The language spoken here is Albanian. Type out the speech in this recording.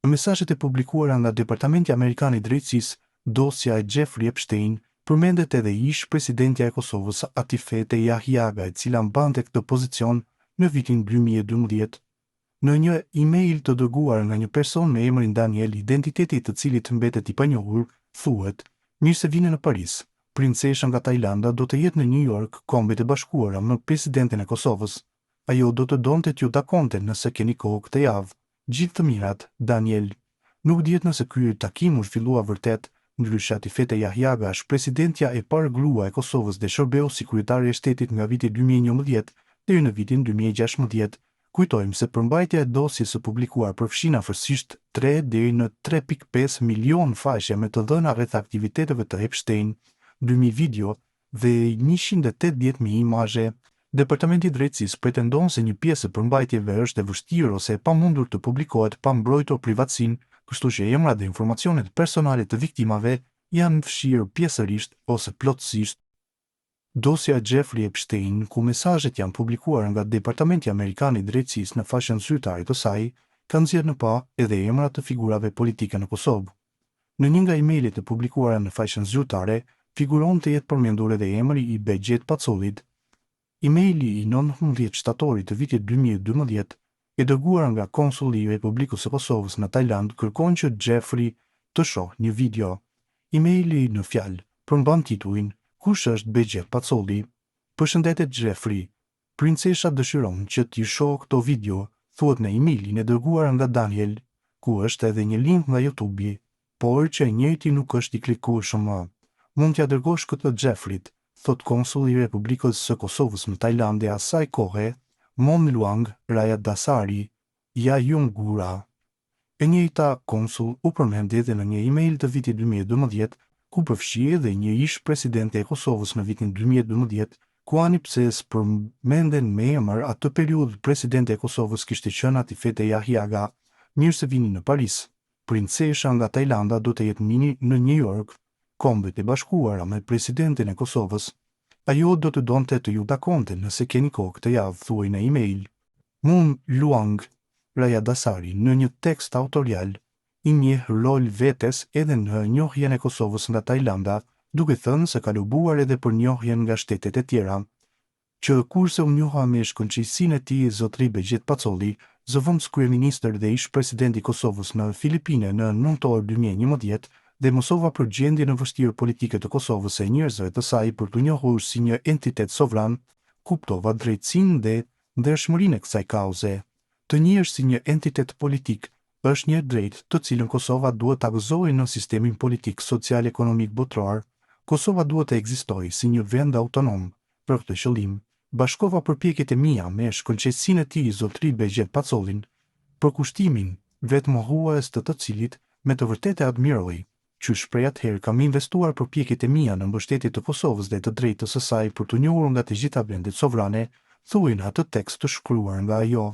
Në mesazhet e publikuara nga Departamenti Amerikan i Drejtësisë, dosja e Jeffrey Epstein përmendet edhe ish presidentja e Kosovës Atifete Jahjaga, e cila mbante këtë pozicion në vitin 2012. Në një email të dërguar nga një person me emrin Daniel, identiteti i të cilit mbetet i panjohur, thuhet: "Mirë se vini në Paris. Princesha nga Tajlanda do të jetë në New York, Kombet e Bashkuara, me presidentin e Kosovës. Ajo do të donte t'ju takonte nëse keni kohë këtë javë. Gjithë të mirat, Daniel." Nuk dihet nëse ky takim u zhvillua vërtet, ndryshe Atifete Jahjaga është presidentja e parë grua e Kosovës dhe shërbeu si kryetare e shtetit nga viti 2011 deri në vitin 2016. Kujtojmë se përmbajtja e dosjes së publikuar përfshin afërsisht 3 deri në 3.5 milion faqe me të dhëna rreth aktiviteteve të Epstein, 2000 video dhe 180.000 imazhe. Departamenti i Drejtësisë pretendon se një pjesë e përmbajtjeve është e vështirë ose e pamundur të publikohet pa mbrojtur privatësinë, kështu që emrat dhe informacionet personale të viktimave janë fshirë pjesërisht ose plotësisht. Dosja e Jeffrey Epstein, ku mesazhet janë publikuar nga Departamenti Amerikan i Drejtësisë në faqen zyrtare të saj, ka nxjerrë në pa edhe emrat të figurave politike në Kosovë. Në një nga emailet e publikuara në faqen zyrtare, figuron të jetë përmendur edhe emri i Begjet Pacollit. Emaili i 19 shtatorit të vitit 2012, e dërguar nga konsulli i Republikës së Kosovës në Tajland, kërkon që Jeffrey të shohë një video. Emaili në fjalë përmban titullin: "Kush është Begjet Pacolli?" "Përshëndetet Jeffrey. Princesha dëshiron që t'i shohë këto video", thuhet në emailin e dërguar nga Daniel, ku është edhe një link nga YouTube-i, por që e njëjti nuk është i klikueshëm. "Mund t'ja dërgosh këtë Jeffreyt", thot konsulli i Republikës së Kosovës në Tajland e asaj kohe, Mon Luang Rajadasari Jayungura. E njëjta konsul u përmend edhe në një email të vitit 2012, ku përfshi edhe një ish presidente e Kosovës në vitin 2012, ku ani pse s'përmenden me emër atë periudhë presidente e Kosovës kishte qenë Atifete Jahjaga. Mirë se vini në Paris. Princesha nga Tajlanda do të jetë në New York, Kombet e Bashkuara, me presidentin e Kosovës. Ajo do të donte të ju takonte nëse keni kohë këtë javë, thuaj në email. Mon Luang Rajadasari, në një tekst autorial, i njeh rol vetes edhe në njohjen e Kosovës nga Tajlanda, duke thënë se ka lobuar edhe për njohjen nga shtetet e tjera. Që kurse u njoha me shkëlqësinë e tij zotëri Begjet Pacolli, zëvendës kryeministër dhe ish presidenti i Kosovës në Filipine në nëntor 2011, dhe mësova për gjendjen e vështirë politike të Kosovës e njerëzve të saj për të njohur si një entitet sovran, kuptova drejtësinë dhe ndershmërinë e kësaj kauze. Të njihesh si një entitet politik është një drejtë të cilën Kosova duhet ta gëzojë në sistemin politik social-ekonomik botëror. Kosova duhet të ekzistojë si një vend autonom. Për këtë qëllim, bashkova përpjekjet e mia me shkëlqësinë e tij zotëri Begjet Pacollin, për kushtimin vetmohues të cilit me të vërtetë e admiroj, që shprej atëherë kam investuar përpjekjet e mia në mbështetje të Kosovës dhe të drejtës së saj për të njohur nga të gjitha vendet sovrane, thuaj në atë tekst të shkruar nga ajo.